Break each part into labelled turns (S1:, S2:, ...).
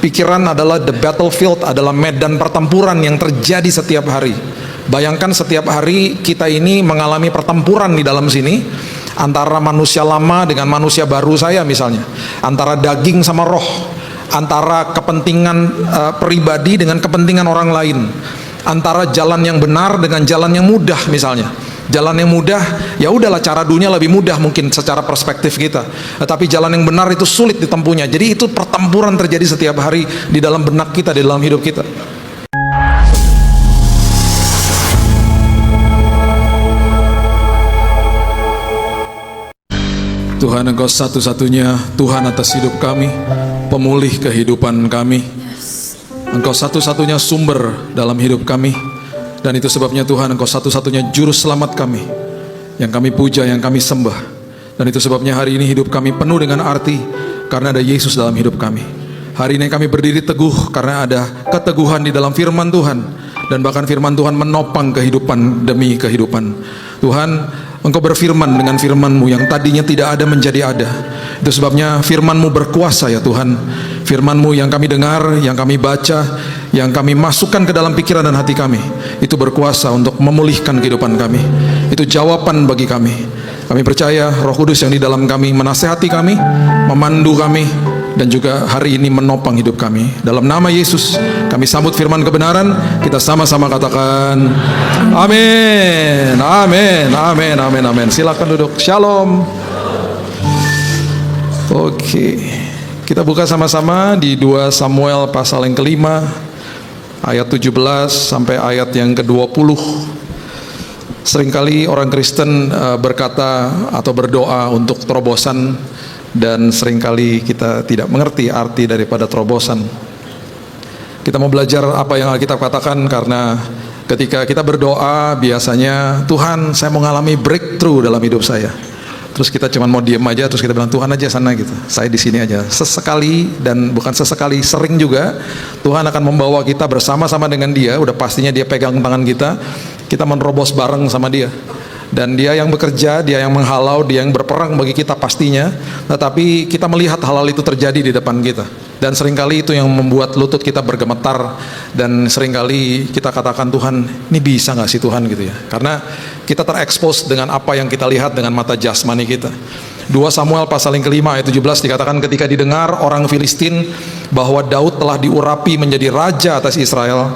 S1: Pikiran adalah the battlefield, adalah medan pertempuran yang terjadi setiap hari. Bayangkan setiap hari kita ini mengalami pertempuran di dalam sini, antara manusia lama dengan manusia baru saya misalnya, antara daging sama roh, antara kepentingan pribadi dengan kepentingan orang lain, antara jalan yang benar dengan jalan yang mudah misalnya. Jalan yang mudah, ya udahlah, cara dunia lebih mudah mungkin secara perspektif kita. Tetapi jalan yang benar itu sulit ditempuhnya. Jadi itu pertempuran terjadi setiap hari di dalam benak kita, di dalam hidup kita. Tuhan, Engkau satu-satunya Tuhan atas hidup kami, pemulih kehidupan kami. Engkau satu-satunya sumber dalam hidup kami. Dan itu sebabnya Tuhan, Engkau satu-satunya juru selamat kami, yang kami puja, yang kami sembah. Dan itu sebabnya hari ini hidup kami penuh dengan arti, karena ada Yesus dalam hidup kami. Hari ini kami berdiri teguh karena ada keteguhan di dalam firman Tuhan. Dan bahkan firman Tuhan menopang kehidupan demi kehidupan. Tuhan, Engkau berfirman dengan firman-Mu yang tadinya tidak ada menjadi ada. Itu sebabnya firman-Mu berkuasa ya Tuhan. Firman-Mu yang kami dengar, yang kami baca, yang kami masukkan ke dalam pikiran dan hati kami, itu berkuasa untuk memulihkan kehidupan kami. Itu jawaban bagi kami. Kami percaya Roh Kudus yang di dalam kami menasehati kami, memandu kami, dan juga hari ini menopang hidup kami. Dalam nama Yesus kami sambut firman kebenaran. Kita sama-sama katakan amin, amin, amin, amin, amin. Silakan duduk. Shalom. Oke, kita buka sama-sama di 2 Samuel pasal yang kelima, ayat 17 sampai ayat yang ke-20. Seringkali orang Kristen berkata atau berdoa untuk terobosan, dan seringkali kita tidak mengerti arti daripada terobosan. Kita mau belajar apa yang Alkitab katakan, karena ketika kita berdoa biasanya, Tuhan, saya mau mengalami breakthrough dalam hidup saya. Terus kita cuma mau diam aja, terus kita bilang, Tuhan aja sana gitu, saya di sini aja. Sesekali, dan bukan sesekali, sering juga Tuhan akan membawa kita bersama-sama dengan Dia. Udah pastinya Dia pegang tangan kita menerobos bareng sama Dia. Dan Dia yang bekerja, Dia yang menghalau, Dia yang berperang bagi kita pastinya. Tetapi kita melihat hal-hal itu terjadi di depan kita. Dan seringkali itu yang membuat lutut kita bergemetar. Dan seringkali kita katakan, Tuhan, ini bisa gak sih Tuhan gitu ya. Karena kita terekspos dengan apa yang kita lihat dengan mata jasmani kita. 2 Samuel pasal yang kelima ayat 17 dikatakan, ketika didengar orang Filistin bahwa Daud telah diurapi menjadi raja atas Israel,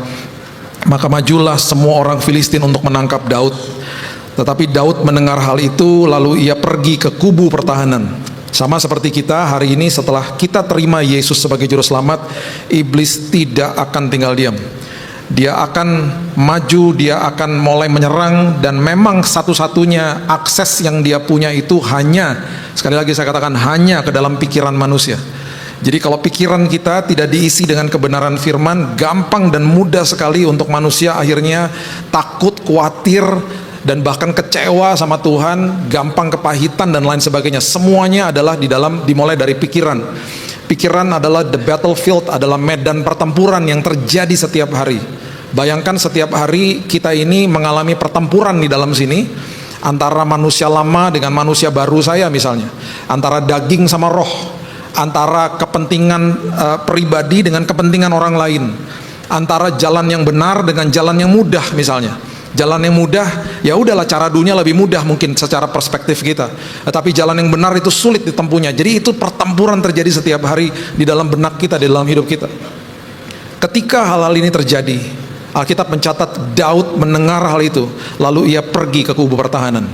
S1: maka majulah semua orang Filistin untuk menangkap Daud. Tetapi Daud mendengar hal itu, lalu ia pergi ke kubu pertahanan. Sama seperti kita hari ini, setelah kita terima Yesus sebagai juru selamat, iblis tidak akan tinggal diam. Dia akan maju, dia akan mulai menyerang, dan memang satu-satunya akses yang dia punya itu hanya, sekali lagi saya katakan, hanya ke dalam pikiran manusia. Jadi kalau pikiran kita tidak diisi dengan kebenaran firman, gampang dan mudah sekali untuk manusia akhirnya takut, khawatir, dan bahkan kecewa sama Tuhan, gampang kepahitan dan lain sebagainya. Semuanya adalah dimulai dari pikiran. Pikiran adalah the battlefield, adalah medan pertempuran yang terjadi setiap hari. Bayangkan setiap hari kita ini mengalami pertempuran di dalam sini, antara manusia lama dengan manusia baru saya misalnya, antara daging sama roh, antara kepentingan pribadi dengan kepentingan orang lain, antara jalan yang benar dengan jalan yang mudah misalnya. Jalan yang mudah, ya udahlah, cara dunia lebih mudah mungkin secara perspektif kita. Tetapi jalan yang benar itu sulit ditempuhnya. Jadi itu pertempuran terjadi setiap hari di dalam benak kita, di dalam hidup kita. Ketika hal-hal ini terjadi, Alkitab mencatat Daud mendengar hal itu, lalu ia pergi ke kubu pertahanan.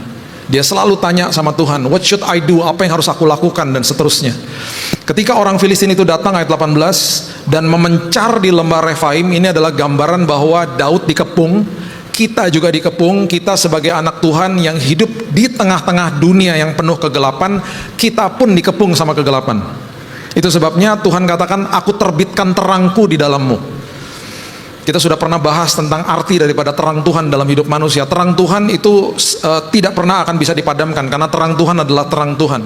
S1: Dia selalu tanya sama Tuhan, what should I do? Apa yang harus aku lakukan? Dan seterusnya. Ketika orang Filistin itu datang, ayat 18, dan memencar di lembah Refaim, ini adalah gambaran bahwa Daud dikepung, kita juga dikepung. Kita sebagai anak Tuhan yang hidup di tengah-tengah dunia yang penuh kegelapan, kita pun dikepung sama kegelapan. Itu sebabnya Tuhan katakan, aku terbitkan terangku di dalammu. Kita sudah pernah bahas tentang arti daripada terang Tuhan dalam hidup manusia. Terang Tuhan itu tidak pernah akan bisa dipadamkan, karena terang Tuhan adalah terang Tuhan.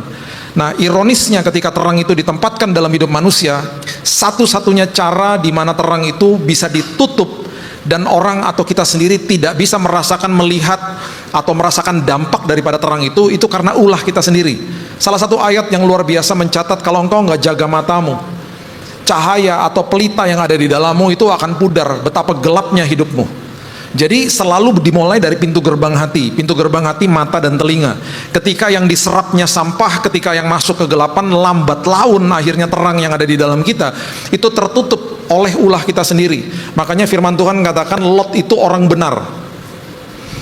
S1: Nah, ironisnya ketika terang itu ditempatkan dalam hidup manusia, satu-satunya cara di mana terang itu bisa ditutup dan orang atau kita sendiri tidak bisa merasakan, melihat atau merasakan dampak daripada terang itu karena ulah kita sendiri. Salah satu ayat yang luar biasa mencatat, kalau engkau nggak jaga matamu, cahaya atau pelita yang ada di dalammu itu akan pudar, betapa gelapnya hidupmu. Jadi selalu dimulai dari pintu gerbang hati. Pintu gerbang hati, mata dan telinga. Ketika yang diserapnya sampah, ketika yang masuk kegelapan, lambat laun akhirnya terang yang ada di dalam kita itu tertutup oleh ulah kita sendiri. Makanya firman Tuhan katakan Lot itu orang benar,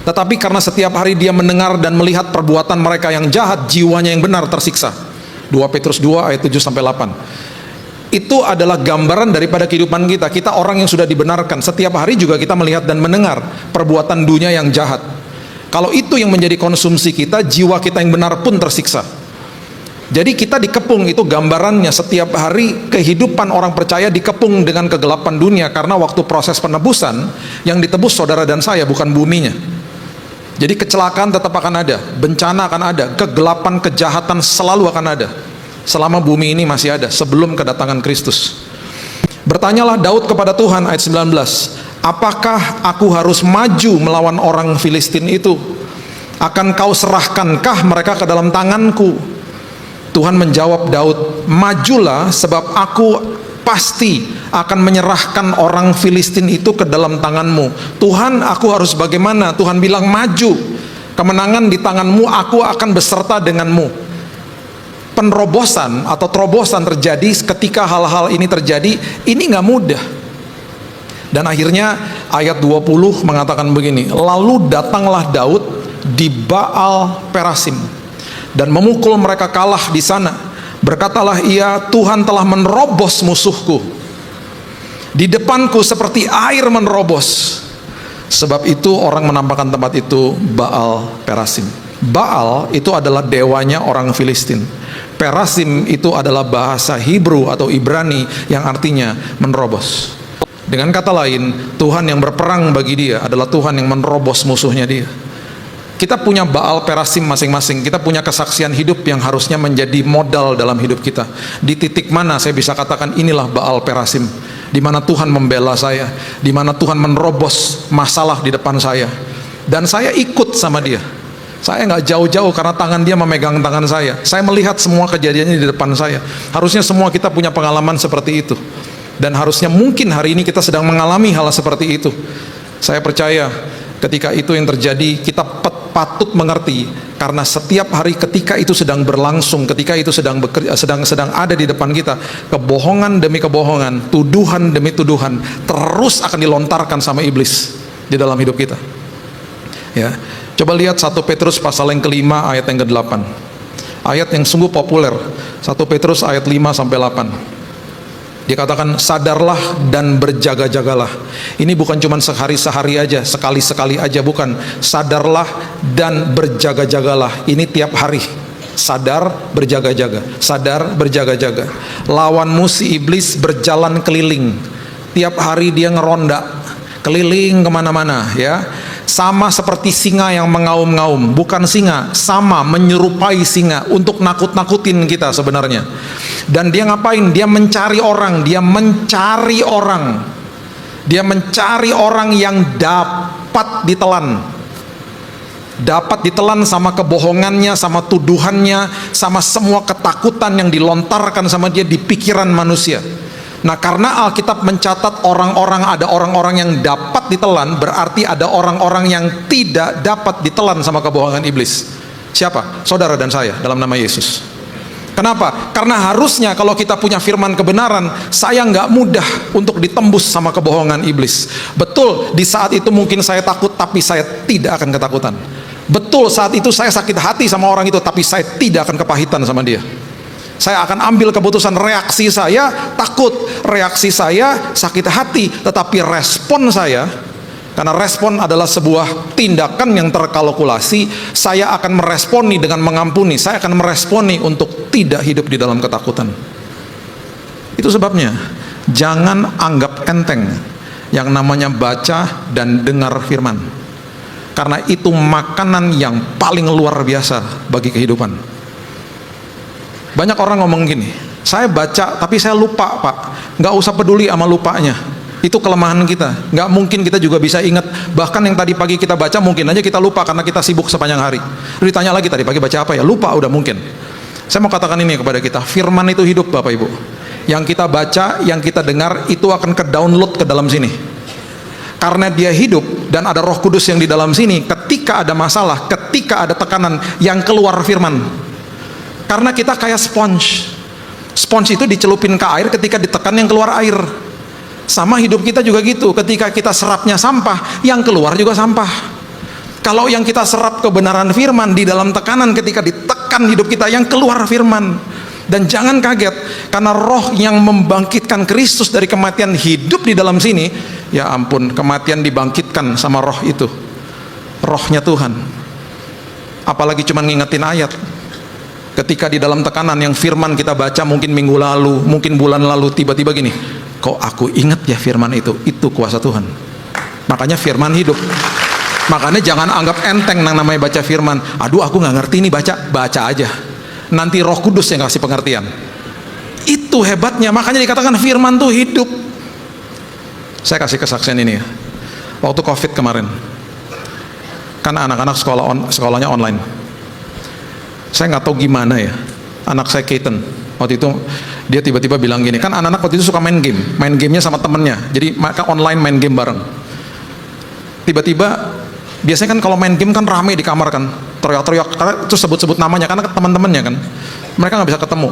S1: tetapi karena setiap hari dia mendengar dan melihat perbuatan mereka yang jahat, jiwanya yang benar tersiksa. 2 Petrus 2 ayat 7-8. Itu adalah gambaran daripada kehidupan kita. Kita orang yang sudah dibenarkan, setiap hari juga kita melihat dan mendengar perbuatan dunia yang jahat. Kalau itu yang menjadi konsumsi kita, jiwa kita yang benar pun tersiksa. Jadi kita dikepung, itu gambarannya. Setiap hari kehidupan orang percaya dikepung dengan kegelapan dunia, karena waktu proses penebusan yang ditebus saudara dan saya, bukan buminya. Jadi kecelakaan tetap akan ada, bencana akan ada, kegelapan, kejahatan selalu akan ada selama bumi ini masih ada, sebelum kedatangan Kristus. Bertanyalah Daud kepada Tuhan, ayat 19, apakah aku harus maju melawan orang Filistin itu? Akan kau serahkankah mereka ke dalam tanganku? Tuhan menjawab Daud, majulah, sebab aku pasti akan menyerahkan orang Filistin itu ke dalam tanganmu. Tuhan, aku harus bagaimana? Tuhan bilang maju, kemenangan di tanganmu, aku akan beserta denganmu. Penerobosan atau terobosan terjadi ketika hal-hal ini terjadi. Ini nggak mudah. Dan akhirnya ayat 20 mengatakan begini, lalu datanglah Daud di Baal Perasim dan memukul mereka kalah di sana. Berkatalah ia, Tuhan telah menerobos musuhku di depanku seperti air menerobos. Sebab itu orang menampakkan tempat itu Baal Perasim. Baal itu adalah dewanya orang Filistin. Perasim itu adalah bahasa Hebrew atau Ibrani yang artinya menerobos. Dengan kata lain, Tuhan yang berperang bagi dia adalah Tuhan yang menerobos musuhnya dia. Kita punya Baal Perasim masing-masing. Kita punya kesaksian hidup yang harusnya menjadi modal dalam hidup kita. Di titik mana saya bisa katakan inilah Baal Perasim, di mana Tuhan membela saya, di mana Tuhan menerobos masalah di depan saya, dan saya ikut sama dia. Saya nggak jauh-jauh karena tangan dia memegang tangan saya. Saya melihat semua kejadiannya di depan saya. Harusnya semua kita punya pengalaman seperti itu. Dan harusnya mungkin hari ini kita sedang mengalami hal seperti itu. Saya percaya ketika itu yang terjadi, kita patut mengerti. Karena setiap hari ketika itu sedang berlangsung, ketika itu sedang ada di depan kita, kebohongan demi kebohongan, tuduhan demi tuduhan, terus akan dilontarkan sama iblis di dalam hidup kita. Ya. Coba lihat 1 Petrus pasal yang kelima ayat yang ke-8. Ayat yang sungguh populer. 1 Petrus ayat 5-8. Dikatakan sadarlah dan berjaga-jagalah. Ini bukan cuma sehari-sehari aja, sekali-sekali aja, bukan. Sadarlah dan berjaga-jagalah. Ini tiap hari. Sadar, berjaga-jaga. Sadar, berjaga-jaga. Lawanmu si iblis berjalan keliling. Tiap hari dia ngeronda, keliling kemana-mana, ya. Sama seperti singa yang mengaum-ngaum. Bukan singa, sama menyerupai singa untuk nakut-nakutin kita sebenarnya. Dan dia ngapain? Dia mencari orang. Dia mencari orang. Dia mencari orang yang dapat ditelan. Dapat ditelan sama kebohongannya, sama tuduhannya, sama semua ketakutan yang dilontarkan sama dia di pikiran manusia. Nah, karena Alkitab mencatat ada orang-orang yang dapat ditelan, berarti ada orang-orang yang tidak dapat ditelan sama kebohongan iblis. Siapa? Saudara dan saya, dalam nama Yesus. Kenapa? Karena harusnya kalau kita punya firman kebenaran, saya nggak mudah untuk ditembus sama kebohongan iblis. Betul, di saat itu mungkin saya takut, tapi saya tidak akan ketakutan. Betul, saat itu saya sakit hati sama orang itu, tapi saya tidak akan kepahitan sama dia. Saya akan ambil keputusan, reaksi saya takut, reaksi saya sakit hati, tetapi respon saya, karena respon adalah sebuah tindakan yang terkalkulasi, saya akan meresponi dengan mengampuni, saya akan meresponi untuk tidak hidup di dalam ketakutan. Itu sebabnya, jangan anggap enteng yang namanya baca dan dengar firman, karena itu makanan yang paling luar biasa bagi kehidupan. Banyak orang ngomong gini, saya baca tapi saya lupa pak. Nggak usah peduli sama lupanya, itu kelemahan kita. Nggak mungkin kita juga bisa ingat. Bahkan yang tadi pagi kita baca mungkin aja kita lupa karena kita sibuk sepanjang hari. Ditanya lagi tadi pagi baca apa ya, lupa udah mungkin. Saya mau katakan ini kepada kita, firman itu hidup Bapak Ibu. Yang kita baca, yang kita dengar itu akan ke-download ke dalam sini. Karena dia hidup dan ada Roh Kudus yang di dalam sini, ketika ada masalah, ketika ada tekanan, yang keluar firman. Karena kita kayak sponge. Sponge itu dicelupin ke air, ketika ditekan yang keluar air. Sama hidup kita juga gitu, ketika kita serapnya sampah, yang keluar juga sampah. Kalau yang kita serap kebenaran firman, di dalam tekanan ketika ditekan hidup kita, yang keluar firman. Dan jangan kaget, karena roh yang membangkitkan Kristus dari kematian hidup di dalam sini. Ya ampun, kematian dibangkitkan sama roh itu, rohnya Tuhan. Apalagi cuma ngingetin ayat. Ketika di dalam tekanan yang firman kita baca mungkin minggu lalu, mungkin bulan lalu, tiba-tiba gini, kok aku ingat ya firman itu kuasa Tuhan. Makanya firman hidup. Makanya jangan anggap enteng yang namanya baca firman. Aduh, aku nggak ngerti ini, baca aja. Nanti Roh Kudus yang kasih pengertian. Itu hebatnya. Makanya dikatakan firman tuh hidup. Saya kasih kesaksian ini ya. Waktu COVID kemarin, karena anak-anak sekolahnya online. Saya nggak tahu gimana ya. Anak saya Keaton, waktu itu dia tiba-tiba bilang gini, kan anak-anak waktu itu suka main gamenya sama temennya. Jadi mereka online main game bareng. Tiba-tiba biasanya kan kalau main game kan rame di kamar kan, teriak-teriak, karena terus sebut-sebut namanya, karena teman-temannya kan, mereka nggak bisa ketemu.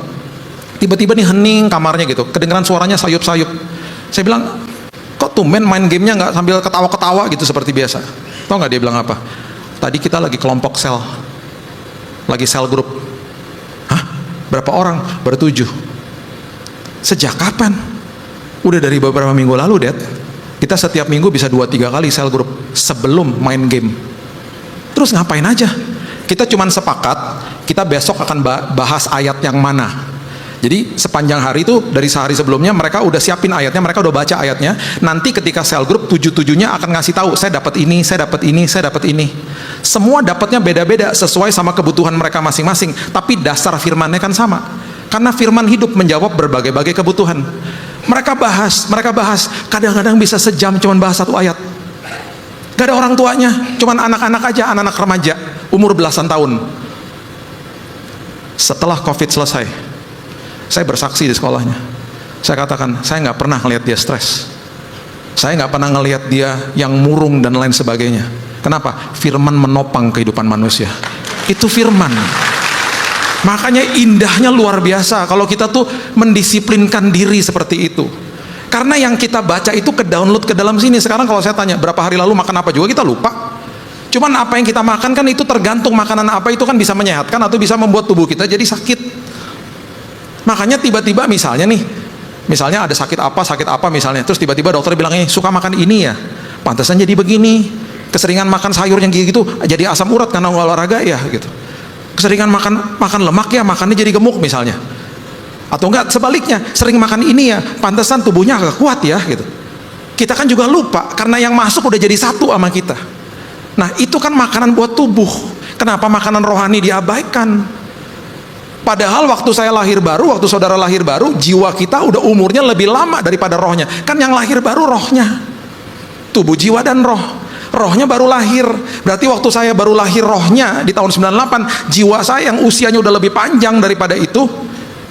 S1: Tiba-tiba nih hening kamarnya gitu, kedengeran suaranya sayup-sayup. Saya bilang, kok tumben main gamenya nggak sambil ketawa-ketawa gitu seperti biasa? Tahu nggak dia bilang apa? Tadi kita lagi kelompok sel, lagi sel grup. Hah? Berapa orang? Ber-7. Sejak kapan? Udah dari beberapa minggu lalu, Dad. Kita setiap minggu bisa 2-3 kali sel grup sebelum main game. Terus ngapain aja? Kita cuman sepakat, kita besok akan bahas ayat yang mana. Jadi sepanjang hari itu, dari sehari sebelumnya mereka udah siapin ayatnya, mereka udah baca ayatnya. Nanti ketika sel grup 7-7-nya akan ngasih tahu, saya dapat ini, saya dapat ini, saya dapat ini. Semua dapatnya beda-beda sesuai sama kebutuhan mereka masing-masing. Tapi dasar firmannya kan sama. Karena firman hidup menjawab berbagai-bagai kebutuhan. Mereka bahas, kadang-kadang bisa sejam cuman bahas satu ayat. Gak ada orang tuanya, cuman anak-anak aja, anak-anak remaja, umur belasan tahun. Setelah COVID selesai, saya bersaksi di sekolahnya. Saya katakan, saya nggak pernah ngelihat dia stres. Saya nggak pernah ngelihat dia yang murung dan lain sebagainya. Kenapa? Firman menopang kehidupan manusia. Itu firman. Makanya indahnya luar biasa kalau kita tuh mendisiplinkan diri seperti itu. Karena yang kita baca itu ke-download ke dalam sini. Sekarang kalau saya tanya berapa hari lalu makan apa juga kita lupa. Cuman apa yang kita makan kan itu tergantung makanan apa itu kan bisa menyehatkan atau bisa membuat tubuh kita jadi sakit. Makanya tiba-tiba misalnya ada sakit apa misalnya, terus tiba-tiba dokter bilang suka makan ini ya, pantesan jadi begini. Keseringan makan sayur yang gitu jadi asam urat karena olahraga ya gitu. Keseringan makan lemak ya, makannya jadi gemuk misalnya. Atau enggak sebaliknya, sering makan ini ya, pantesan tubuhnya agak kuat ya gitu. Kita kan juga lupa karena yang masuk udah jadi satu sama kita. Nah, itu kan makanan buat tubuh. Kenapa makanan rohani diabaikan? Padahal waktu saya lahir baru, waktu saudara lahir baru, jiwa kita udah umurnya lebih lama daripada rohnya. Kan yang lahir baru rohnya. Tubuh, jiwa, dan roh. Rohnya baru lahir. Berarti waktu saya baru lahir rohnya di tahun 98, jiwa saya yang usianya udah lebih panjang daripada itu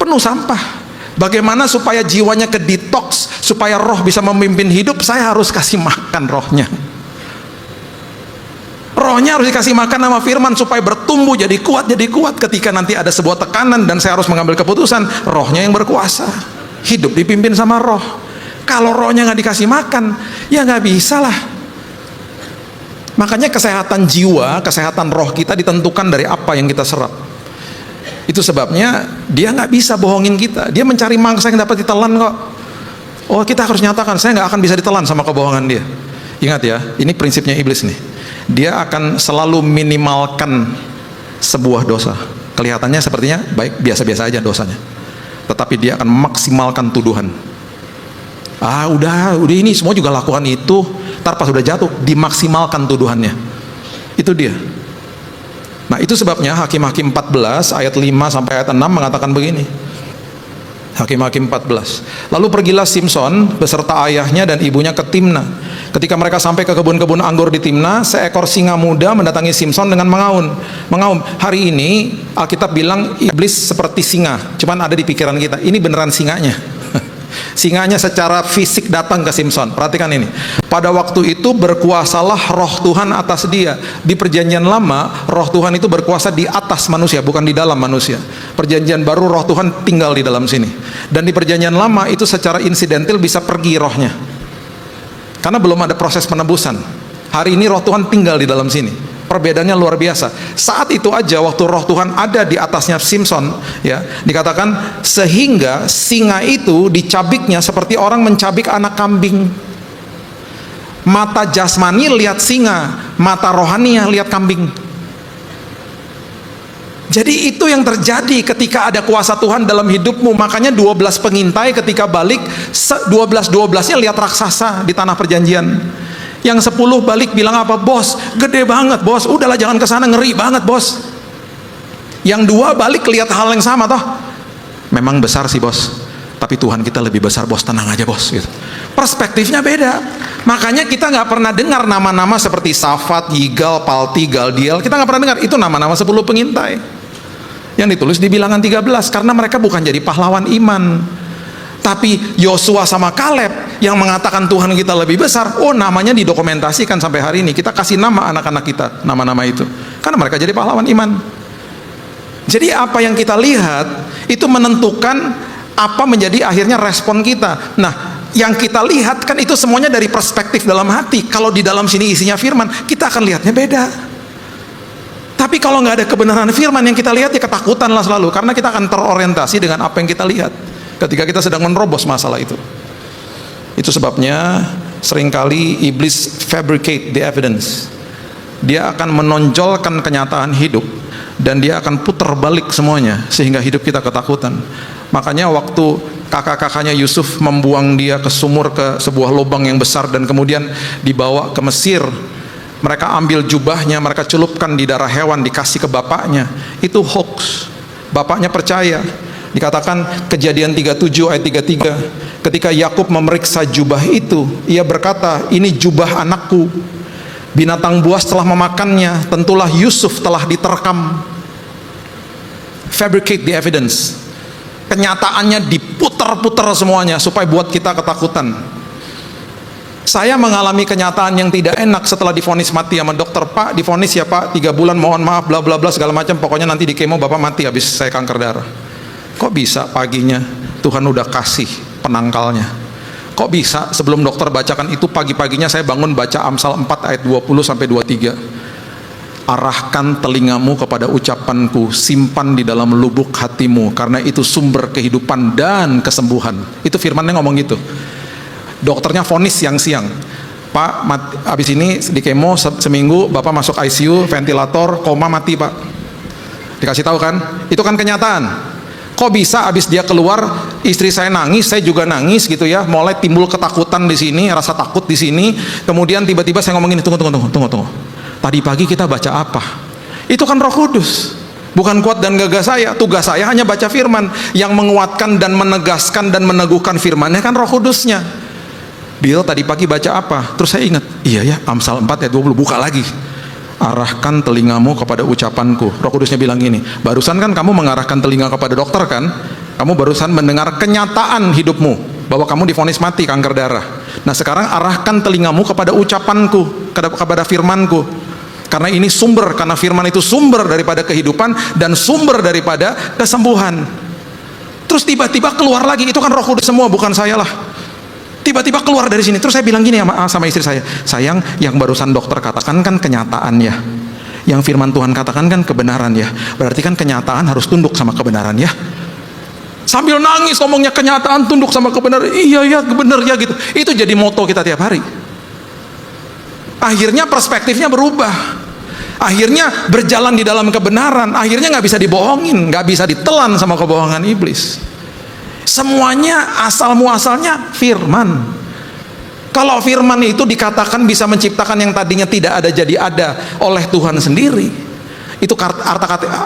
S1: penuh sampah. Bagaimana supaya jiwanya ke detox, supaya roh bisa memimpin hidup? Saya harus kasih makan rohnya. Rohnya harus dikasih makan sama firman supaya bertumbuh jadi kuat. Ketika nanti ada sebuah tekanan dan saya harus mengambil keputusan, rohnya yang berkuasa. Hidup dipimpin sama roh. Kalau rohnya nggak dikasih makan, ya nggak bisa lah. Makanya kesehatan jiwa, kesehatan roh kita ditentukan dari apa yang kita serap. Itu sebabnya dia nggak bisa bohongin kita. Dia mencari mangsa yang dapat ditelan kok. Oh, kita harus nyatakan, saya nggak akan bisa ditelan sama kebohongan dia. Ingat ya, ini prinsipnya iblis nih. Dia akan selalu minimalkan sebuah dosa. Kelihatannya sepertinya baik, biasa-biasa aja dosanya. Tetapi dia akan maksimalkan tuduhan. Udah ini semua juga lakukan itu. Ntar pas udah jatuh, dimaksimalkan tuduhannya. Itu dia. Nah, itu sebabnya Hakim-Hakim 14 ayat 5 sampai ayat 6 mengatakan begini. Hakim-Hakim 14. Lalu pergilah Simson beserta ayahnya dan ibunya ke Timna. Ketika mereka sampai ke kebun-kebun anggur di Timna, seekor singa muda mendatangi Simson dengan mengaum. Hari ini Alkitab bilang iblis seperti singa, cuman ada di pikiran kita. Ini beneran singanya. Singanya secara fisik datang ke Simson. Perhatikan ini. Pada waktu itu berkuasalah roh Tuhan atas dia. Di perjanjian lama, roh Tuhan itu berkuasa di atas manusia, bukan di dalam manusia. Perjanjian baru roh Tuhan tinggal di dalam sini. Dan di perjanjian lama itu secara insidental bisa pergi rohnya. Karena belum ada proses penebusan. Hari ini roh Tuhan tinggal di dalam sini. Perbedaannya luar biasa. Saat itu aja waktu roh Tuhan ada di atasnya Simson, ya, dikatakan sehingga singa itu dicabiknya seperti orang mencabik anak kambing. Mata jasmani lihat singa, mata rohaninya lihat kambing. Jadi itu yang terjadi ketika ada kuasa Tuhan dalam hidupmu. Makanya 12 pengintai ketika balik 12-12-nya lihat raksasa di tanah perjanjian. Yang 10 balik bilang apa? Bos, gede banget bos, udahlah jangan kesana, ngeri banget bos. Yang 2 balik lihat hal yang sama toh. Memang besar sih bos, tapi Tuhan kita lebih besar bos, tenang aja bos gitu. Perspektifnya beda. Makanya kita nggak pernah dengar nama-nama seperti Safat, Yigal, Palti, Galdiel. Kita nggak pernah dengar. Itu nama-nama 10 pengintai yang ditulis di Bilangan 13, karena mereka bukan jadi pahlawan iman. Tapi Yosua sama Kaleb yang mengatakan Tuhan kita lebih besar, oh namanya didokumentasikan sampai hari ini. Kita kasih nama anak-anak kita, nama-nama itu, karena mereka jadi pahlawan iman. Jadi apa yang kita lihat itu menentukan apa menjadi akhirnya respon kita. Nah, yang kita lihat kan itu semuanya dari perspektif dalam hati. Kalau di dalam sini isinya firman, kita akan lihatnya beda. Tapi kalau nggak ada kebenaran firman, yang kita lihat ya ketakutan lah selalu, karena kita akan terorientasi dengan apa yang kita lihat ketika kita sedang menerobos masalah itu. Itu sebabnya seringkali iblis fabricate the evidence. Dia akan menonjolkan kenyataan hidup dan dia akan putar balik semuanya sehingga hidup kita ketakutan. Makanya waktu kakak-kakaknya Yusuf membuang dia ke sumur, ke sebuah lubang yang besar, dan kemudian dibawa ke Mesir, mereka ambil jubahnya, mereka celupkan di darah hewan, dikasih ke bapaknya. Itu hoax. Bapaknya percaya. Dikatakan Kejadian 37 ayat 33, ketika Yakub memeriksa jubah itu, ia berkata, ini jubah anakku, binatang buas telah memakannya, tentulah Yusuf telah diterkam. Fabricate the evidence. Kenyataannya diputar-putar semuanya supaya buat kita ketakutan. Saya mengalami kenyataan yang tidak enak setelah divonis mati sama dokter. Pak, divonis ya Pak, 3 bulan, mohon maaf, bla bla bla segala macam, pokoknya nanti di kemo Bapak mati habis saya kanker darah. Kok bisa paginya Tuhan udah kasih penangkalnya? Kok bisa sebelum dokter bacakan itu, pagi-paginya saya bangun baca Amsal 4 ayat 20 sampai 23. Arahkan telingamu kepada ucapanku, simpan di dalam lubuk hatimu, karena itu sumber kehidupan dan kesembuhan. Itu firmannya ngomong gitu. Dokternya vonis siang-siang, Pak, habis ini di kemo seminggu, Bapak masuk ICU, ventilator, koma, mati Pak. Dikasih tahu kan? Itu kan kenyataan. Kok bisa abis dia keluar, istri saya nangis, saya juga nangis gitu ya, mulai timbul ketakutan di sini, rasa takut di sini, kemudian tiba-tiba saya ngomongin, tunggu. Tadi pagi kita baca apa? Itu kan Roh Kudus, bukan kuat dan gagah saya. Tugas saya hanya baca firman. Yang menguatkan dan menegaskan dan meneguhkan firmannya kan Roh Kudusnya. Bill tadi pagi baca apa? Terus saya ingat, iya ya, Amsal 4 ayat 20, buka lagi. Arahkan telingamu kepada ucapanku. Roh Kudusnya bilang gini, barusan kan kamu mengarahkan telinga kepada dokter kan? Kamu barusan mendengar kenyataan hidupmu, bahwa kamu divonis mati kanker darah. Nah sekarang arahkan telingamu kepada ucapanku, kepada firmanku. Karena ini sumber, karena firman itu sumber daripada kehidupan dan sumber daripada kesembuhan. Terus tiba-tiba keluar lagi, itu kan Roh Kudus semua, bukan saya lah. Tiba-tiba keluar dari sini. Terus saya bilang gini sama istri saya, sayang, yang barusan dokter katakan kan kenyataan ya, yang firman Tuhan katakan kan kebenaran ya, berarti kan kenyataan harus tunduk sama kebenaran ya. Sambil nangis ngomongnya, kenyataan tunduk sama kebenaran, iya ya benar ya gitu. Itu jadi moto kita tiap hari. Akhirnya perspektifnya berubah, akhirnya berjalan di dalam kebenaran, akhirnya nggak bisa dibohongin, nggak bisa ditelan sama kebohongan iblis. Semuanya asal muasalnya firman. Kalau firman itu dikatakan bisa menciptakan yang tadinya tidak ada jadi ada oleh Tuhan sendiri, itu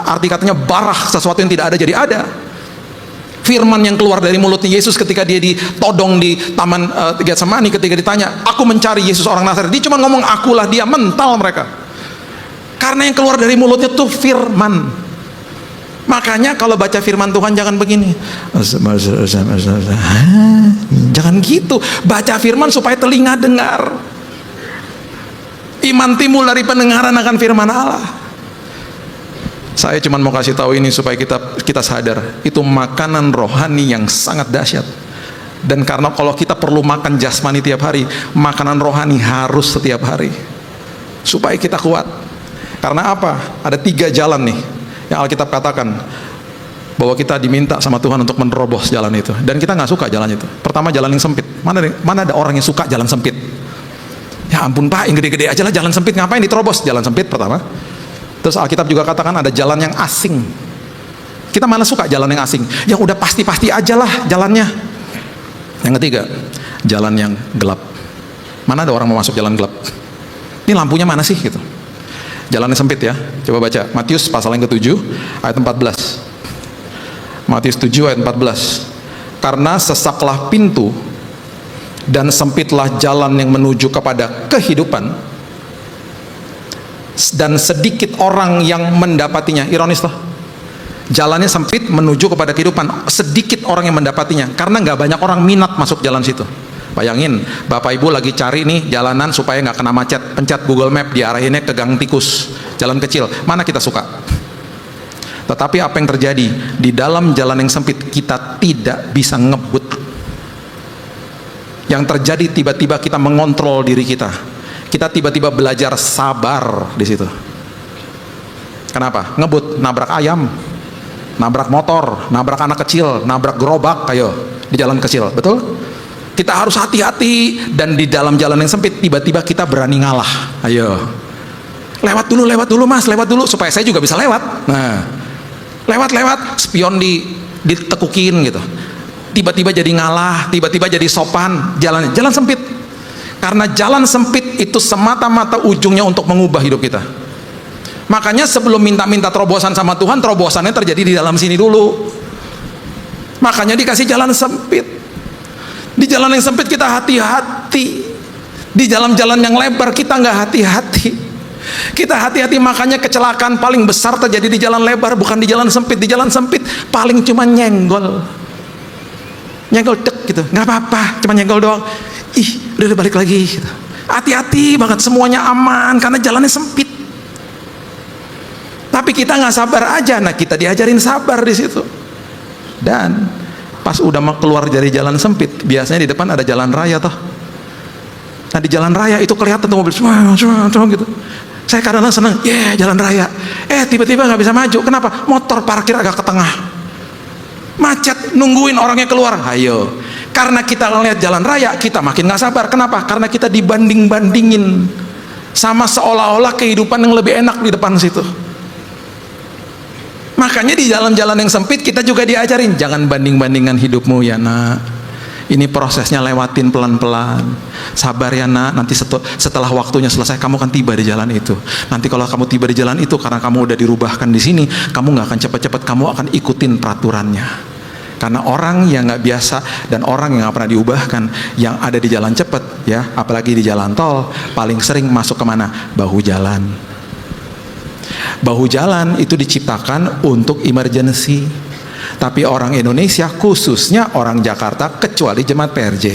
S1: arti katanya barah, sesuatu yang tidak ada jadi ada. Firman yang keluar dari mulutnya Yesus ketika dia ditodong di taman Getsemani, ketika ditanya, aku mencari Yesus orang Nazaret, dia cuma ngomong akulah dia, mental mereka. Karena yang keluar dari mulutnya itu firman. Makanya kalau baca firman Tuhan jangan begini. Jangan gitu. Baca firman supaya telinga dengar. Iman timbul dari pendengaran akan firman Allah. Saya cuma mau kasih tahu ini supaya kita sadar, itu makanan rohani yang sangat dahsyat. Dan karena kalau kita perlu makan jasmani tiap hari, makanan rohani harus setiap hari supaya kita kuat. Karena apa? Ada 3 jalan nih yang Alkitab katakan bahwa kita diminta sama Tuhan untuk menerobos jalan itu, dan kita nggak suka jalan itu. Pertama, jalan yang sempit. Mana ada orang yang suka jalan sempit? Ya ampun Pak, yang gede-gede aja lah jalan sempit, ngapain diterobos? Jalan sempit pertama. Terus Alkitab juga katakan ada jalan yang asing. Kita mana suka jalan yang asing? Ya udah pasti-pasti aja lah jalannya. Yang ketiga, jalan yang gelap. Mana ada orang mau masuk jalan gelap? Ini lampunya mana sih gitu? Jalan yang sempit ya. Coba baca Matius pasal yang ke-7 ayat 14. Matius 7 ayat 14. Karena sesaklah pintu dan sempitlah jalan yang menuju kepada kehidupan, dan sedikit orang yang mendapatinya. Ironis loh, jalannya sempit menuju kepada kehidupan, sedikit orang yang mendapatinya, karena nggak banyak orang minat masuk jalan situ. Bayangin, Bapak Ibu lagi cari nih jalanan supaya nggak kena macet, pencet Google Map, diarahinnya ke Gang Tikus, jalan kecil, mana kita suka. Tetapi apa yang terjadi di dalam jalan yang sempit, kita tidak bisa ngebut. Yang terjadi tiba-tiba kita mengontrol diri kita. Kita tiba-tiba belajar sabar di situ. Kenapa? Ngebut, nabrak ayam, nabrak motor, nabrak anak kecil, nabrak gerobak, ayo di jalan kecil, betul? Kita harus hati-hati, dan di dalam jalan yang sempit tiba-tiba kita berani ngalah. Ayo, lewat dulu mas, lewat dulu supaya saya juga bisa lewat. Nah, lewat, spion ditekukin gitu. Tiba-tiba jadi ngalah, tiba-tiba jadi sopan. Jalan sempit. Karena jalan sempit itu semata-mata ujungnya untuk mengubah hidup kita. Makanya sebelum minta-minta terobosan sama Tuhan, terobosannya terjadi di dalam sini dulu. Makanya dikasih jalan sempit. Di jalan yang sempit kita hati-hati. Di jalan-jalan yang lebar kita nggak hati-hati. Kita hati-hati, makanya kecelakaan paling besar terjadi di jalan lebar, bukan di jalan sempit. Di jalan sempit paling cuma nyenggol dek gitu, nggak apa-apa, cuma nyenggol doang. Udah balik lagi gitu. Hati-hati banget, semuanya aman karena jalannya sempit. Tapi kita nggak sabar aja. Nah, kita diajarin sabar di situ. Dan pas udah mau keluar dari jalan sempit, biasanya di depan ada jalan raya toh. Nah, di jalan raya itu kelihatan tuh mobil gitu. Saya kadang-kadang seneng, jalan raya. Tiba-tiba nggak bisa maju. Kenapa? Motor parkir agak ke tengah, macet, nungguin orangnya keluar. Ayo, karena kita ngeliat jalan raya, kita makin nggak sabar. Kenapa? Karena kita dibanding-bandingin sama seolah-olah kehidupan yang lebih enak di depan situ. Makanya di jalan-jalan yang sempit kita juga diajarin, jangan banding-bandingkan hidupmu ya nak. Ini prosesnya, lewatin pelan-pelan. Sabar ya nak, nanti setelah waktunya selesai kamu akan tiba di jalan itu. Nanti kalau kamu tiba di jalan itu, karena kamu udah dirubahkan di sini, kamu nggak akan cepat-cepat, kamu akan ikutin peraturannya. Karena orang yang nggak biasa dan orang yang nggak pernah diubahkan, yang ada di jalan cepat ya, apalagi di jalan tol, paling sering masuk kemana? Bahu jalan. Bahu jalan itu diciptakan untuk emergency. Tapi orang Indonesia, khususnya orang Jakarta, kecuali jemaat PRJ,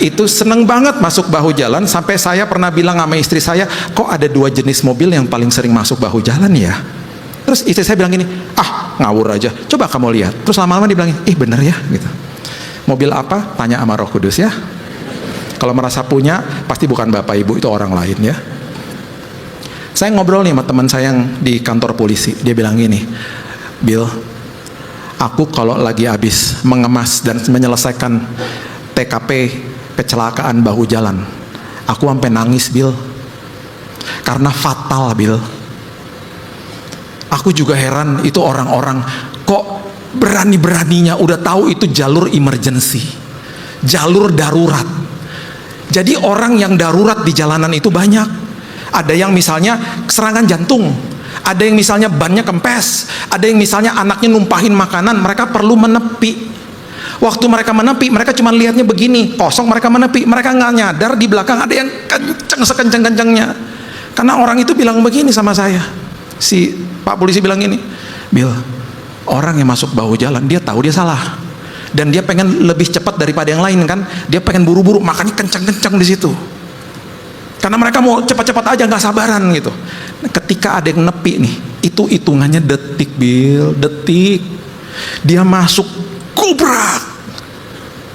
S1: itu seneng banget masuk bahu jalan. Sampai saya pernah bilang sama istri saya, kok ada 2 jenis mobil yang paling sering masuk bahu jalan ya? Terus istri saya bilang gini, ngawur aja, coba kamu lihat. Terus lama-lama dibilangin, bener ya gitu. Mobil apa? Tanya sama Roh Kudus ya. Kalau merasa punya, pasti bukan bapak ibu, itu orang lain ya. Saya ngobrol nih sama teman saya yang di kantor polisi. Dia bilang gini, Bill, aku kalau lagi habis mengemas dan menyelesaikan TKP kecelakaan bahu jalan, aku sampai nangis Bill, karena fatal Bill. Aku juga heran, itu orang-orang kok berani-beraninya udah tahu itu jalur emergency, jalur darurat. Jadi orang yang darurat di jalanan itu banyak. Ada yang misalnya serangan jantung, ada yang misalnya bannya kempes, ada yang misalnya anaknya numpahin makanan, mereka perlu menepi. Waktu mereka menepi, mereka cuma lihatnya begini, kosong, mereka menepi, mereka nggak nyadar di belakang ada yang kenceng sekenceng-kencengnya. Karena orang itu bilang begini sama saya, si Pak polisi bilang gini, Bill, Orang yang masuk bahu jalan, dia tahu dia salah, dan dia pengen lebih cepat daripada yang lain kan, dia pengen buru-buru, makanya kencang-kencang di situ. Karena mereka mau cepat-cepat aja, nggak sabaran gitu. Ketika ada yang nepi nih, itu hitungannya detik, Bil, detik. Dia masuk, gubrak.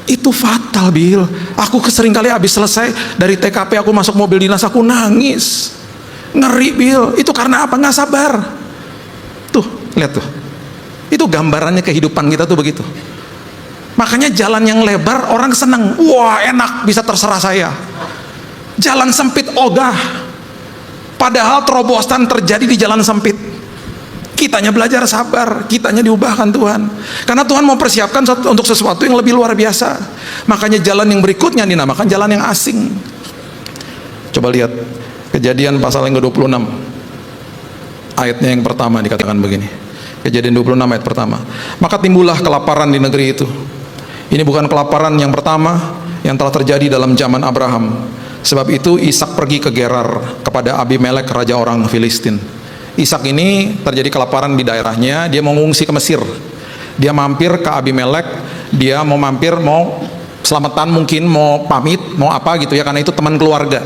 S1: Itu fatal, Bil. Aku sering kali habis selesai dari TKP, aku masuk mobil dinas, aku nangis. Ngeri, Bil. Itu karena apa? Nggak sabar. Tuh, lihat tuh. Itu gambarannya kehidupan kita tuh begitu. Makanya jalan yang lebar orang senang. Wah, enak, bisa terserah saya. Jalan sempit ogah. Padahal terobosan terjadi di jalan sempit. Kitanya belajar sabar, kitanya diubahkan Tuhan. Karena Tuhan mau persiapkan untuk sesuatu yang lebih luar biasa. Makanya jalan yang berikutnya dinamakan jalan yang asing. Coba lihat Kejadian pasal yang ke-26. Ayatnya yang pertama dikatakan begini. Kejadian 26 ayat pertama. Maka timbullah kelaparan di negeri itu. Ini bukan kelaparan yang pertama yang telah terjadi dalam zaman Abraham. Sebab itu Ishak pergi ke Gerar kepada Abimelek, raja orang Filistin. Ishak ini terjadi kelaparan di daerahnya, dia mau mengungsi ke Mesir. Dia mampir ke Abimelek, dia mau mampir, mau selamatan mungkin, mau pamit, mau apa gitu ya, karena itu teman keluarga.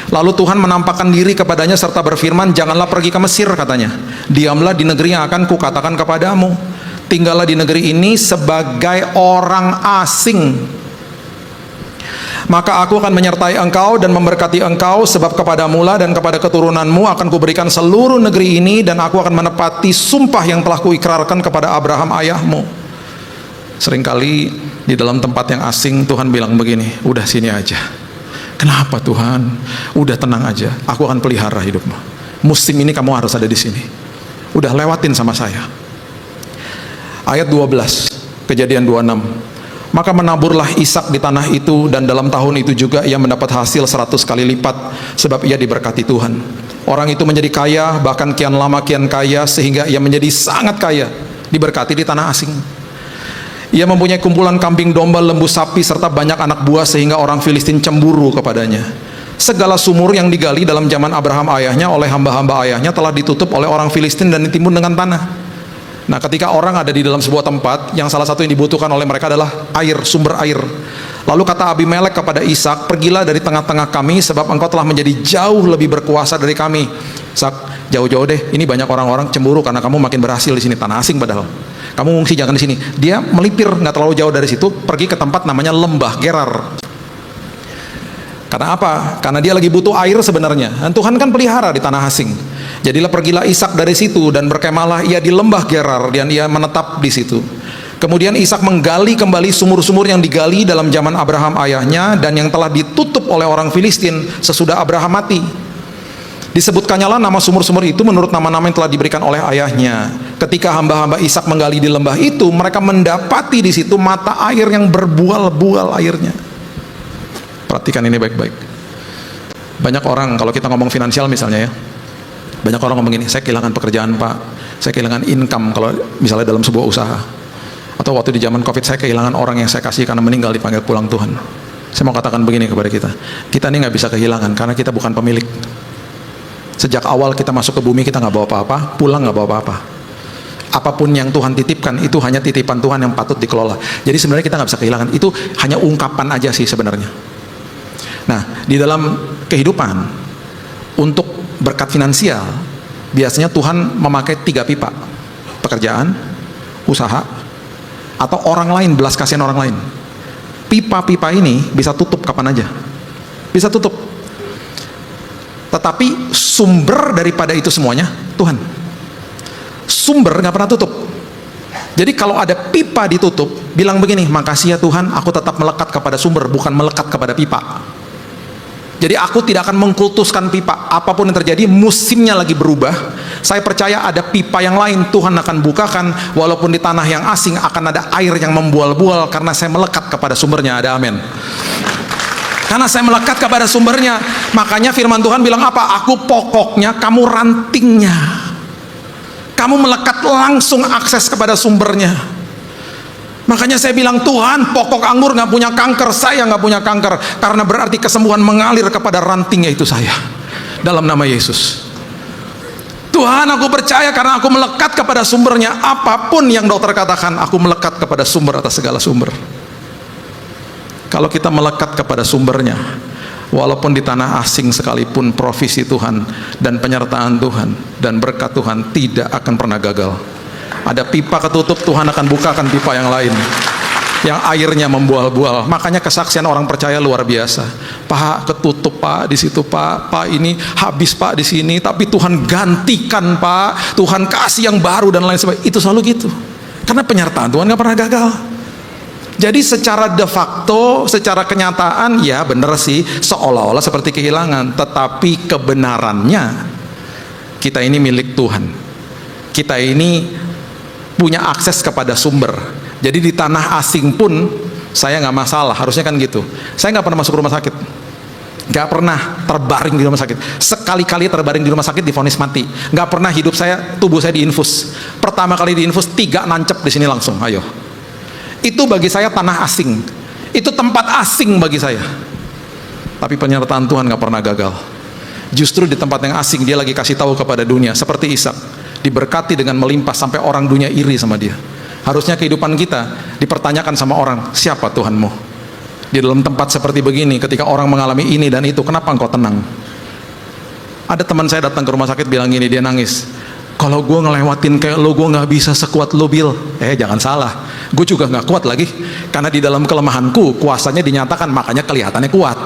S1: Lalu Tuhan menampakkan diri kepadanya serta berfirman, janganlah pergi ke Mesir, katanya. Diamlah di negeri yang akan kukatakan kepadamu. Tinggallah di negeri ini sebagai orang asing. Maka aku akan menyertai engkau dan memberkati engkau, sebab kepadamulah dan kepada keturunanmu akan kuberikan seluruh negeri ini, dan aku akan menepati sumpah yang telah kuikrarkan kepada Abraham ayahmu. Seringkali di dalam tempat yang asing Tuhan bilang begini, udah sini aja. Kenapa Tuhan? Udah tenang aja, aku akan pelihara hidupmu. Musim ini kamu harus ada di sini. Udah lewatin sama saya. Ayat 12, Kejadian 26. Maka menaburlah Ishak di tanah itu, dan dalam tahun itu juga ia mendapat hasil 100 kali lipat, sebab ia diberkati Tuhan. Orang itu menjadi kaya, bahkan kian lama kian kaya, sehingga ia menjadi sangat kaya, diberkati di tanah asing. Ia mempunyai kumpulan kambing domba, lembu sapi, serta banyak anak buah, sehingga orang Filistin cemburu kepadanya. Segala sumur yang digali dalam zaman Abraham ayahnya oleh hamba-hamba ayahnya telah ditutup oleh orang Filistin dan ditimbun dengan tanah. Nah, ketika orang ada di dalam sebuah tempat yang salah satu yang dibutuhkan oleh mereka adalah air, sumber air. Lalu kata Abimelek kepada Ishak, pergilah dari tengah-tengah kami, sebab engkau telah menjadi jauh lebih berkuasa dari kami. Ishak, jauh-jauh deh, ini banyak orang-orang cemburu karena kamu makin berhasil di sini, tanah asing padahal. Kamu ngungsi jangan di sini. Dia melipir nggak terlalu jauh dari situ, pergi ke tempat namanya lembah Gerar. Karena apa? Karena dia lagi butuh air sebenarnya. Dan Tuhan kan pelihara di tanah asing. Jadilah pergilah Ishak dari situ, dan berkemahlah ia di lembah Gerar, dan ia menetap di situ. Kemudian Ishak menggali kembali sumur-sumur yang digali dalam zaman Abraham ayahnya, dan yang telah ditutup oleh orang Filistin sesudah Abraham mati. Disebutkannya lah nama sumur-sumur itu menurut nama-nama yang telah diberikan oleh ayahnya. Ketika hamba-hamba Ishak menggali di lembah itu, mereka mendapati di situ mata air yang berbual-bual airnya. Perhatikan ini baik-baik. Banyak orang, kalau kita ngomong finansial misalnya ya, banyak orang ngomong gini, saya kehilangan pekerjaan Pak, saya kehilangan income kalau misalnya dalam sebuah usaha. Atau waktu di zaman Covid, saya kehilangan orang yang saya kasih karena meninggal, dipanggil pulang Tuhan. Saya mau katakan begini kepada kita ini nggak bisa kehilangan karena kita bukan pemilik. Sejak awal kita masuk ke bumi, kita nggak bawa apa-apa, pulang nggak bawa apa-apa. Apapun yang Tuhan titipkan, itu hanya titipan Tuhan yang patut dikelola. Jadi sebenarnya kita nggak bisa kehilangan, itu hanya ungkapan aja sih sebenarnya. Nah, di dalam kehidupan, untuk berkat finansial, biasanya Tuhan memakai 3 pipa. Pekerjaan, usaha, atau orang lain, belas kasihan orang lain. Pipa-pipa ini bisa tutup kapan aja. Bisa tutup. Tetapi sumber daripada itu semuanya, Tuhan. Sumber nggak pernah tutup. Jadi kalau ada pipa ditutup, bilang begini, makasih ya Tuhan, aku tetap melekat kepada sumber, bukan melekat kepada pipa. Jadi aku tidak akan mengkultuskan pipa. Apapun yang terjadi, musimnya lagi berubah, saya percaya ada pipa yang lain Tuhan akan bukakan. Walaupun di tanah yang asing akan ada air yang membual-bual, karena saya melekat kepada sumbernya. Ada amin. Karena saya melekat kepada sumbernya. Makanya firman Tuhan bilang apa? Aku pokoknya, kamu rantingnya. Kamu melekat langsung akses kepada sumbernya. Makanya saya bilang, Tuhan, pokok anggur nggak punya kanker, saya nggak punya kanker, karena berarti kesembuhan mengalir kepada rantingnya itu saya, dalam nama Yesus. Tuhan, aku percaya karena aku melekat kepada sumbernya. Apapun yang dokter katakan, aku melekat kepada sumber atas segala sumber. Kalau kita melekat kepada sumbernya, walaupun di tanah asing sekalipun, provisi Tuhan dan penyertaan Tuhan dan berkat Tuhan tidak akan pernah gagal. Ada pipa ketutup, Tuhan akan bukakan pipa yang lain yang airnya membual-bual. Makanya kesaksian orang percaya luar biasa. Pak, ketutup Pak di situ Pak, Pak ini habis Pak di sini, tapi Tuhan gantikan Pak, Tuhan kasih yang baru dan lain sebagainya. Itu selalu gitu. Karena penyertaan Tuhan nggak pernah gagal. Jadi secara de facto, secara kenyataan, ya benar sih, seolah-olah seperti kehilangan. Tetapi kebenarannya, kita ini milik Tuhan. Kita ini punya akses kepada sumber. Jadi di tanah asing pun saya nggak masalah, harusnya kan gitu. Saya nggak pernah masuk rumah sakit, nggak pernah terbaring di rumah sakit. Sekali-kali terbaring di rumah sakit divonis mati. Nggak pernah hidup saya, tubuh saya diinfus. Pertama kali diinfus 3 nancep di sini langsung. Ayo, itu bagi saya tanah asing, itu tempat asing bagi saya. Tapi penyertaan Tuhan nggak pernah gagal. Justru di tempat yang asing dia lagi kasih tahu kepada dunia, seperti Ishak, diberkati dengan melimpah sampai orang dunia iri sama dia. Harusnya kehidupan kita dipertanyakan sama orang, siapa Tuhanmu? Di dalam tempat seperti begini, ketika orang mengalami ini dan itu, kenapa engkau tenang? Ada teman saya datang ke rumah sakit bilang gini, dia nangis, kalau gue ngelewatin kayak lo, gue gak bisa sekuat lo, Bill. Jangan salah, gue juga gak kuat lagi, karena di dalam kelemahanku kuasanya dinyatakan, makanya kelihatannya kuat.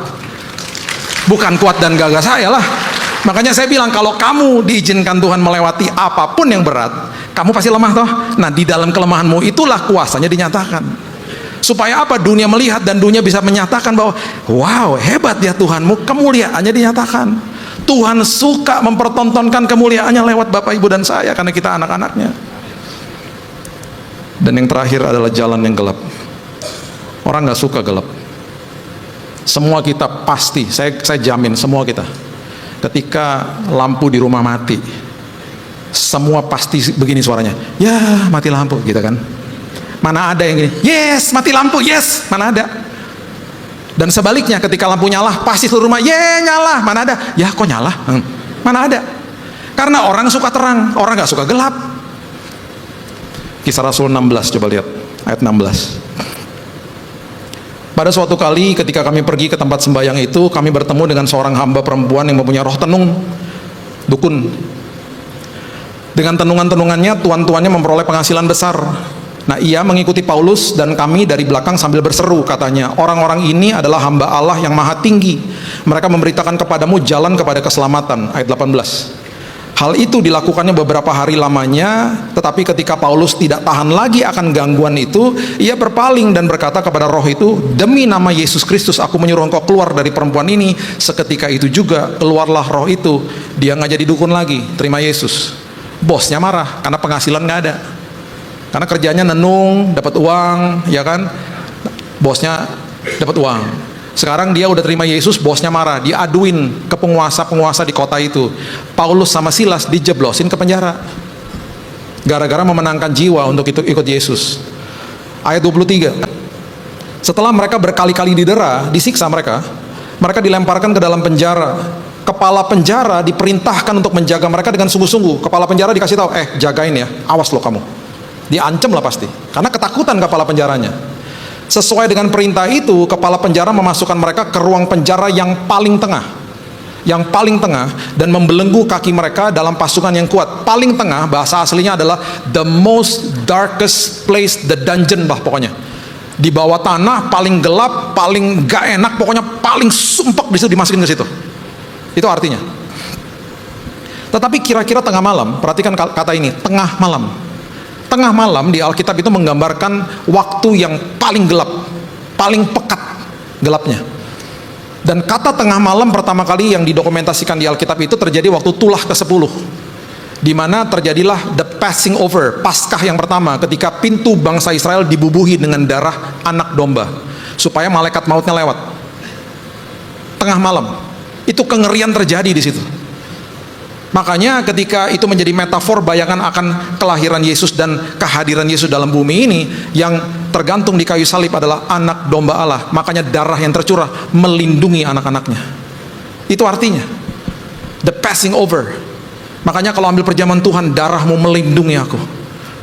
S1: Bukan kuat dan gagah saya lah. Makanya saya bilang, kalau kamu diizinkan Tuhan melewati apapun yang berat, kamu pasti lemah toh. Nah, di dalam kelemahanmu itulah kuasanya dinyatakan. Supaya apa? Dunia melihat dan dunia bisa menyatakan bahwa wow, hebat ya Tuhanmu, kemuliaannya dinyatakan. Tuhan suka mempertontonkan kemuliaannya lewat Bapak Ibu dan saya, karena kita anak-anaknya. Dan yang terakhir adalah jalan yang gelap. Orang gak suka gelap. Semua kita pasti, saya jamin semua kita, ketika lampu di rumah mati, semua pasti begini suaranya, ya mati lampu gitu kan. Mana ada yang gini, yes mati lampu, yes, mana ada. Dan sebaliknya, ketika lampu nyala pasti seluruh rumah, nyala, mana ada, ya kok nyala, mana ada. Karena orang suka terang, orang gak suka gelap. Kisah Rasul 16, coba lihat ayat 16. Pada suatu kali ketika kami pergi ke tempat sembahyang itu, kami bertemu dengan seorang hamba perempuan yang mempunyai roh tenung, dukun. Dengan tenungan-tenungannya, tuan-tuannya memperoleh penghasilan besar. Nah, ia mengikuti Paulus dan kami dari belakang sambil berseru, katanya, orang-orang ini adalah hamba Allah yang maha tinggi. Mereka memberitakan kepadamu jalan kepada keselamatan. Ayat 18. Hal itu dilakukannya beberapa hari lamanya, tetapi ketika Paulus tidak tahan lagi akan gangguan itu, ia berpaling dan berkata kepada roh itu, demi nama Yesus Kristus aku menyuruh engkau keluar dari perempuan ini. Seketika itu juga keluarlah roh itu. Dia nggak jadi dukun lagi, terima Yesus. Bosnya marah karena penghasilan nggak ada, karena kerjanya nenung, dapat uang, ya kan, bosnya dapat uang. Sekarang dia udah terima Yesus, bosnya marah, dia aduin ke penguasa-penguasa di kota itu. Paulus sama Silas dijeblosin ke penjara gara-gara memenangkan jiwa untuk ikut Yesus. Ayat 23. Setelah mereka berkali-kali didera, disiksa mereka dilemparkan ke dalam penjara. Kepala penjara diperintahkan untuk menjaga mereka dengan sungguh-sungguh. Kepala penjara dikasih tahu, jagain ya, awas lo kamu. Diancam lah pasti, karena ketakutan kepala penjaranya. Sesuai dengan perintah itu, kepala penjara memasukkan mereka ke ruang penjara yang paling tengah, dan membelenggu kaki mereka dalam pasungan yang kuat. Paling tengah, bahasa aslinya adalah the most darkest place, the dungeon bah pokoknya. Di bawah tanah, paling gelap, paling gak enak, pokoknya paling sumpek di situ, dimasukin ke situ. Itu artinya. Tetapi kira-kira tengah malam, perhatikan kata ini, tengah malam. Tengah malam di Alkitab itu menggambarkan waktu yang paling gelap, paling pekat gelapnya. Dan kata tengah malam pertama kali yang didokumentasikan di Alkitab itu terjadi waktu tulah ke-10, di mana terjadilah the passing over, Paskah yang pertama, ketika pintu bangsa Israel dibubuhi dengan darah anak domba, supaya malaikat mautnya lewat. Tengah malam, itu kengerian terjadi di situ. Makanya ketika itu menjadi metafor bayangan akan kelahiran Yesus dan kehadiran Yesus dalam bumi ini, yang tergantung di kayu salib adalah anak domba Allah. Makanya darah yang tercurah melindungi anak-anaknya. Itu artinya the passing over. Makanya kalau ambil perjamuan Tuhan, darahmu melindungi aku.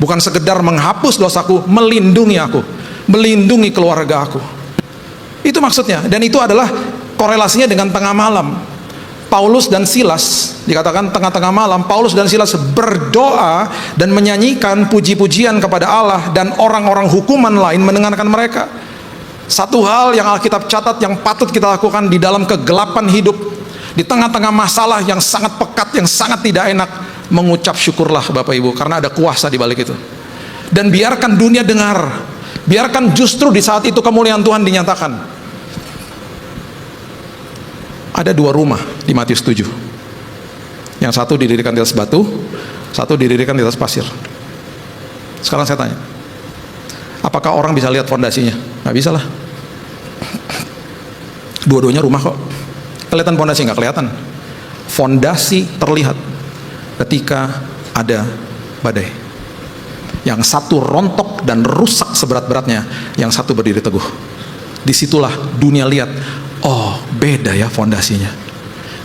S1: Bukan sekedar menghapus dosaku, melindungi aku, melindungi keluarga aku. Itu maksudnya. Dan itu adalah korelasinya dengan tengah malam. Paulus dan Silas, dikatakan tengah-tengah malam, Paulus dan Silas berdoa dan menyanyikan puji-pujian kepada Allah, dan orang-orang hukuman lain mendengarkan mereka. Satu hal yang Alkitab catat yang patut kita lakukan di dalam kegelapan hidup, di tengah-tengah masalah yang sangat pekat, yang sangat tidak enak, mengucap syukurlah Bapak Ibu, karena ada kuasa di balik itu. Dan biarkan dunia dengar, biarkan justru di saat itu kemuliaan Tuhan dinyatakan. Ada 2 rumah di Matius 7. Yang satu didirikan di atas batu, satu didirikan di atas pasir. Sekarang saya tanya, apakah orang bisa lihat fondasinya? Nggak bisa lah. Dua-duanya rumah kok. Kelihatan fondasi? Nggak kelihatan. Fondasi terlihat ketika ada badai. Yang satu rontok dan rusak seberat-beratnya, yang satu berdiri teguh. Disitulah dunia lihat, oh beda ya fondasinya.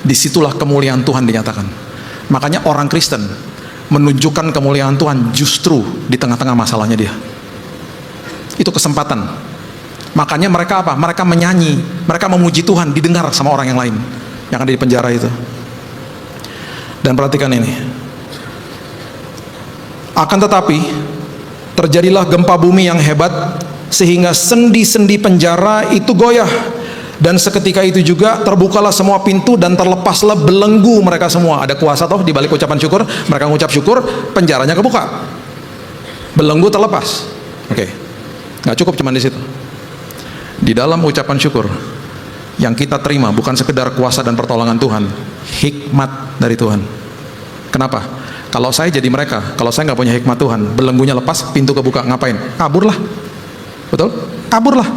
S1: Disitulah kemuliaan Tuhan dinyatakan. Makanya orang Kristen menunjukkan kemuliaan Tuhan justru di tengah-tengah masalahnya dia. Itu kesempatan. Makanya mereka apa? Mereka menyanyi, mereka memuji Tuhan, didengar sama orang yang lain yang ada di penjara itu. Dan perhatikan ini. Akan tetapi terjadilah gempa bumi yang hebat, sehingga sendi-sendi penjara itu goyah, dan seketika itu juga terbukalah semua pintu dan terlepaslah belenggu mereka semua. Ada kuasa toh di balik ucapan syukur. Mereka mengucap syukur, penjaranya kebuka, belenggu terlepas. Oke, nggak cukup cuma di situ. Di dalam ucapan syukur yang kita terima bukan sekedar kuasa dan pertolongan Tuhan, hikmat dari Tuhan. Kenapa? Kalau saya jadi mereka, kalau saya nggak punya hikmat Tuhan, belenggunya lepas, pintu kebuka, ngapain? Kaburlah. Betul? Kaburlah.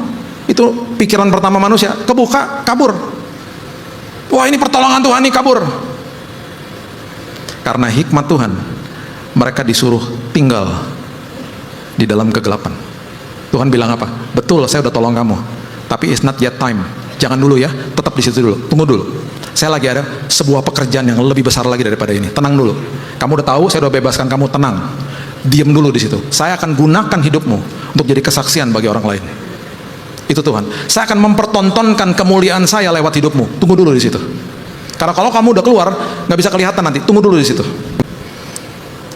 S1: Itu pikiran pertama manusia, kebuka, kabur. Wah, ini pertolongan Tuhan nih, kabur. Karena hikmat Tuhan, mereka disuruh tinggal di dalam kegelapan. Tuhan bilang apa? Betul, saya udah tolong kamu, tapi it's not yet time. Jangan dulu ya, tetap di situ dulu. Tunggu dulu. Saya lagi ada sebuah pekerjaan yang lebih besar lagi daripada ini. Tenang dulu. Kamu udah tahu, saya udah bebaskan kamu, tenang. Diam dulu di situ. Saya akan gunakan hidupmu untuk jadi kesaksian bagi orang lain. Itu Tuhan. Saya akan mempertontonkan kemuliaan saya lewat hidupmu. Tunggu dulu di situ. Karena kalau kamu udah keluar, nggak bisa kelihatan nanti. Tunggu dulu di situ.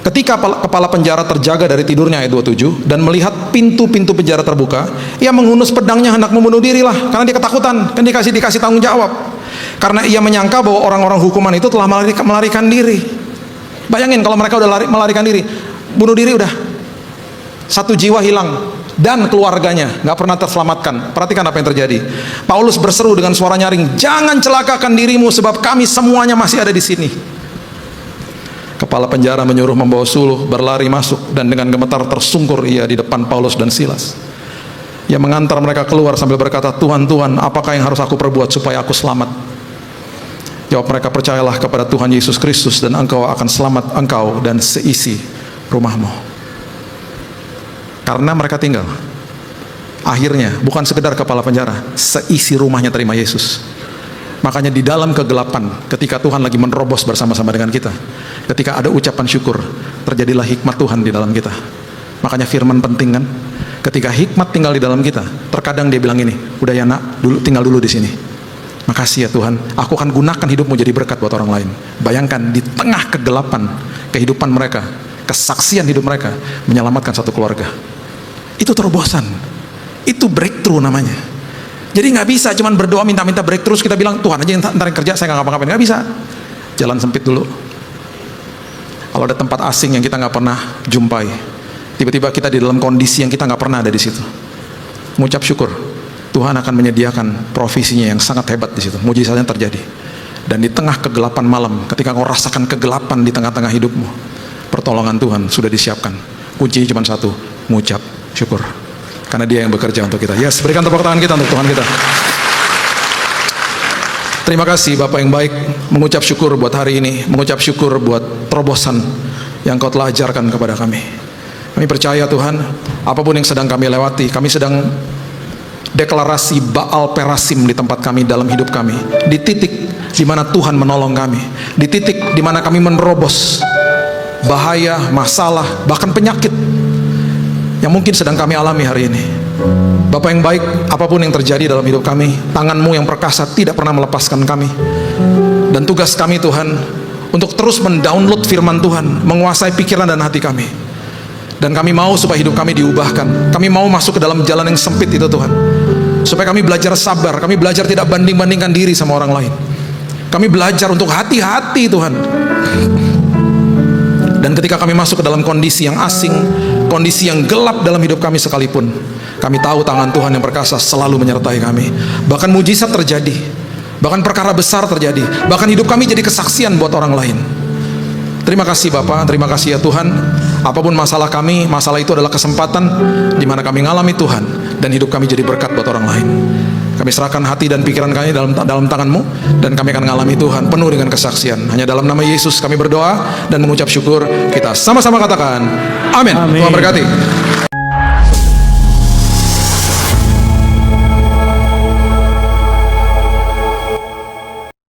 S1: Ketika kepala penjara terjaga dari tidurnya, ayat 27, dan melihat pintu-pintu penjara terbuka, ia menghunus pedangnya hendak membunuh diri lah, karena dia ketakutan, kan dikasih tanggung jawab. Karena ia menyangka bahwa orang-orang hukuman itu telah melarikan diri. Bayangin kalau mereka udah melarikan diri, bunuh diri udah. 1 jiwa hilang dan keluarganya nggak pernah terselamatkan. Perhatikan apa yang terjadi. Paulus berseru dengan suara nyaring, jangan celakakan dirimu sebab kami semuanya masih ada di sini. Kepala penjara menyuruh membawa suluh, berlari masuk, dan dengan gemetar tersungkur ia di depan Paulus dan Silas. Ia mengantar mereka keluar sambil berkata, Tuhan, Tuhan, apakah yang harus aku perbuat supaya aku selamat? Jawab mereka, percayalah kepada Tuhan Yesus Kristus dan engkau akan selamat, engkau dan seisi rumahmu. Karena mereka tinggal, akhirnya bukan sekedar kepala penjara, seisi rumahnya terima Yesus. Makanya di dalam kegelapan, ketika Tuhan lagi menerobos bersama-sama dengan kita, ketika ada ucapan syukur, terjadilah hikmat Tuhan di dalam kita. Makanya firman penting kan, ketika hikmat tinggal di dalam kita, terkadang dia bilang ini, udah ya nak, tinggal dulu di sini. Makasih ya Tuhan, aku akan gunakan hidupmu jadi berkat buat orang lain. Bayangkan di tengah kegelapan kehidupan mereka, kesaksian hidup mereka menyelamatkan satu keluarga. Itu terobosan, itu breakthrough namanya. Jadi nggak bisa cuman berdoa minta-minta breakthrough, kita bilang Tuhan aja yang ntar yang kerja, saya nggak ngapa-ngapain. Nggak bisa. Jalan sempit dulu. Kalau ada tempat asing yang kita nggak pernah jumpai, tiba-tiba kita di dalam kondisi yang kita nggak pernah ada di situ, mengucap syukur, Tuhan akan menyediakan provisinya yang sangat hebat di situ. Mujizatnya terjadi. Dan di tengah kegelapan malam, ketika kau rasakan kegelapan di tengah-tengah hidupmu, pertolongan Tuhan sudah disiapkan. Kuncinya cuma satu, mengucap syukur. Karena dia yang bekerja untuk kita. Yes, berikan tepuk tangan kita untuk Tuhan kita. Terima kasih Bapak yang baik, mengucap syukur buat hari ini, mengucap syukur buat terobosan yang Kau telah ajarkan kepada kami. Kami percaya Tuhan, apapun yang sedang kami lewati, kami sedang deklarasi Baal Perasim di tempat kami, dalam hidup kami, di titik di mana Tuhan menolong kami, di titik di mana kami menerobos bahaya, masalah, bahkan penyakit yang mungkin sedang kami alami hari ini. Bapa yang baik, apapun yang terjadi dalam hidup kami, tangan-Mu yang perkasa tidak pernah melepaskan kami. Dan tugas kami Tuhan untuk terus mendownload firman Tuhan, menguasai pikiran dan hati kami. Dan kami mau supaya hidup kami diubahkan. Kami mau masuk ke dalam jalan yang sempit itu Tuhan, supaya kami belajar sabar, kami belajar tidak banding-bandingkan diri sama orang lain. Kami belajar untuk hati-hati Tuhan. Dan ketika kami masuk ke dalam kondisi yang asing, kondisi yang gelap dalam hidup kami sekalipun, kami tahu tangan Tuhan yang perkasa selalu menyertai kami. Bahkan mujizat terjadi, bahkan perkara besar terjadi, bahkan hidup kami jadi kesaksian buat orang lain. Terima kasih Bapa, terima kasih ya Tuhan. Apapun masalah kami, masalah itu adalah kesempatan di mana kami ngalami Tuhan, dan hidup kami jadi berkat buat orang lain. Kami serahkan hati dan pikiran kami dalam tangan-Mu, dan kami akan mengalami Tuhan penuh dengan kesaksian. Hanya dalam nama Yesus kami berdoa dan mengucap syukur. Kita sama-sama katakan amin. Tuhan berkati.